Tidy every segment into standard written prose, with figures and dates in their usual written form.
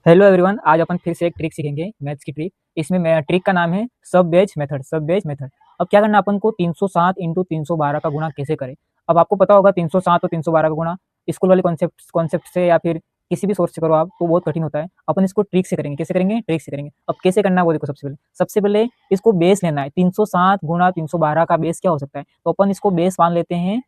Hello everyone, आज अपन फिर से एक ट्रिक सीखेंगे, मैथ्स की ट्रिक। इसमें मैं ट्रिक का नाम है सब बेज मेथड। सब बेज मेथड। अब क्या करना है अपन को, 307 इंटू 312 का गुणा कैसे करें। अब आपको पता होगा 307 और 312 का गुणा स्कूल वाले कॉन्सेप्ट से या फिर किसी भी सोर्स से करो आप तो बहुत कठिन होता है। अपन इसको ट्रिक से करेंगे। कैसे करेंगे? ट्रिक से करेंगे। अब कैसे करना है वो देखो। सबसे पहले इसको बेस लेना है। 307 गुणा 312 का बेस क्या हो सकता है, तो अपन इसको बेस मान लेते हैं।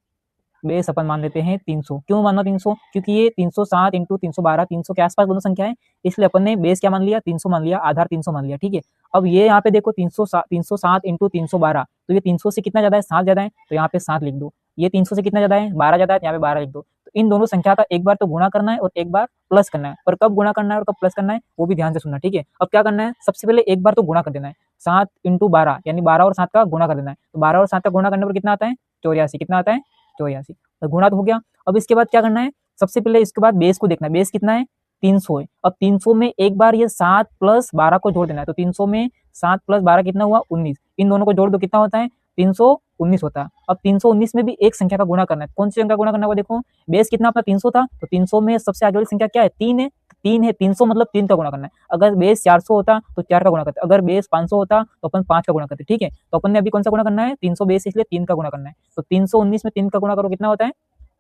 बेस अपन मान लेते हैं 300। क्यों मानना 300? क्योंकि ये 307 इंटू 312, 300 के आसपास दोनों संख्या है, इसलिए अपन ने बेस क्या मान लिया, 300 मान लिया, आधार 300 मान लिया। ठीक है। अब ये यहाँ पे देखो 307 इंटू 312, तो ये 300 से कितना ज्यादा है, 7 ज्यादा है, तो यहाँ पे 7 लिख दो। ये 300 से कितना ज्यादा है, 12 ज्यादा है, तो यहाँ पे 12 लिख दो। तो इन दोनों संख्या का एक बार तो गुणा करना है और एक बार प्लस करना है। और कब गुणा करना है और कब प्लस करना है वो भी ध्यान से सुनना। ठीक है। अब क्या करना है, सबसे पहले एक बार तो गुणा कर देना है। 7 इंटू 12 यानी 12 और 7 का गुणा कर देना है। तो 12 और 7 का गुणा करने पर कितना आता है, 84। कितना आता है, 84। तो गुणा तो हो गया। अब इसके बाद क्या करना है, सबसे पहले इसके बाद बेस को देखना है। बेस कितना है, 300 है। अब 300 में एक बार ये 7 प्लस 12 को जोड़ देना है। तो 300 में 7 प्लस 12 कितना हुआ, 19। इन दोनों को जोड़ दो, कितना होता है, 319 होता है। अब 319 में भी एक संख्या का गुणा करना है। कौन सी संख्या का गुणा करना है वो देखो। बेस कितना अपना 300 था, तो 300 में सबसे आगे वाली संख्या क्या है, 3 है। 3 है, 300 मतलब 3 का गुणा करना है। अगर बेस 400 होता तो 4 का गुणा करते। अगर बेस 500 होता तो अपन 5 का गुणा करते। ठीक है। तो अपन ने अभी कौन सा गुणा करना है, 300 बेस, इसलिए 3 का गुणा करना है। तो 319 में 3 का गुणा करो, कितना होता है,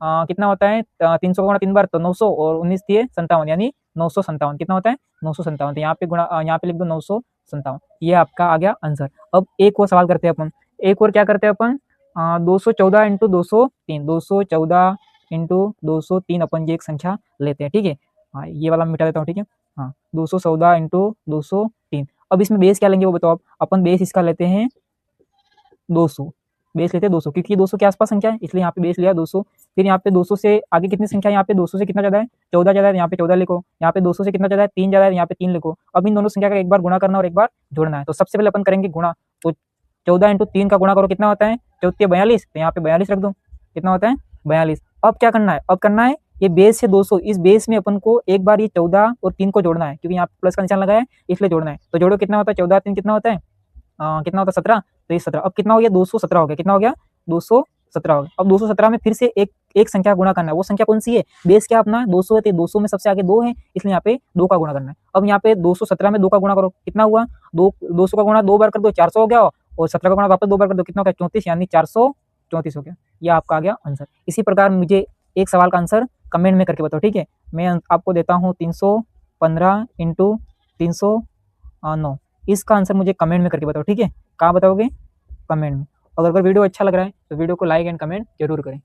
कितना होता है, 300 का गुणा 3 बार तो 900 और 19 दिए 57, यानी 957। कितना होता है, 957। तो यहाँ पे गुणा, यहाँ पे लिख दो 957। ये आपका आ गया आंसर। अब एक और सवाल करते हैं अपन। एक और क्या करते हैं अपन, 214 इंटू 203, 214 इंटू 203 अपन ये एक संख्या लेते हैं। ठीक है। हाँ, ये वाला मैं मिटा देता हूँ। ठीक है। हाँ, 214 इंटू 203। अब इसमें बेस क्या लेंगे वो बताओ आप। अपन बेस इसका लेते हैं 200। बेस लेते हैं 200 क्योंकि 200 के आसपास संख्या है, इसलिए यहाँ पे बेस लिया 200। फिर यहाँ पे 200 से आगे कितनी संख्या है, यहाँ पे 200 से कितना ज्यादा है, 14 ज्यादा है, यहाँ पे 14 लिखो। यहाँ पे 200 से कितना ज्यादा है, 3 ज्यादा है, यहाँ पे 3 लिखो। अब इन दोनों संख्या का एक बार गुणा करना और एक बार जोड़ना है। तो सबसे पहले अपन करेंगे गुणा। तो 14 इंटू 3 का गुणा करो, कितना होता है, 14 42, तो यहाँ पे 42 रख दो। कितना होता है, 42। अब क्या करना है, अब करना है ये बेस है 200, इस बेस में अपन को एक बार ये 14 और 3 को जोड़ना है, क्योंकि यहाँ पे प्लस का निशान लगा है इसलिए जोड़ना है। तो जोड़ो, कितना होता है, 14 3 कितना होता है, कितना होता है, 17। तो ये 17। अब कितना हो गया, 217 हो गया। कितना हो गया, 217 हो गया। अब 217 में फिर से एक एक संख्या गुणा करना है। वो संख्या कौन सी है, बेस क्या अपना 200 है, तो 200 में सबसे आगे 2 है, इसलिए यहाँ पे 2 का गुणा करना है। अब यहाँ पे 217 में 2 का गुणा करो, कितना हुआ, 200 का गुणा 2 बार कर दो, 400 हो गया। और 17 का गुणा वापस 2 बार कर दो, कितना हो गया, 34, यानी 434 हो गया। ये आपका आ गया आंसर। इसी प्रकार मुझे एक सवाल का आंसर कमेंट में करके बताओ। ठीक है। मैं आपको देता हूँ 315 इंटू 309। इसका आंसर मुझे कमेंट में करके बताओ। ठीक है। कहाँ बताओगे, कमेंट में। अगर वीडियो अच्छा लग रहा है तो वीडियो को लाइक एंड कमेंट जरूर करें।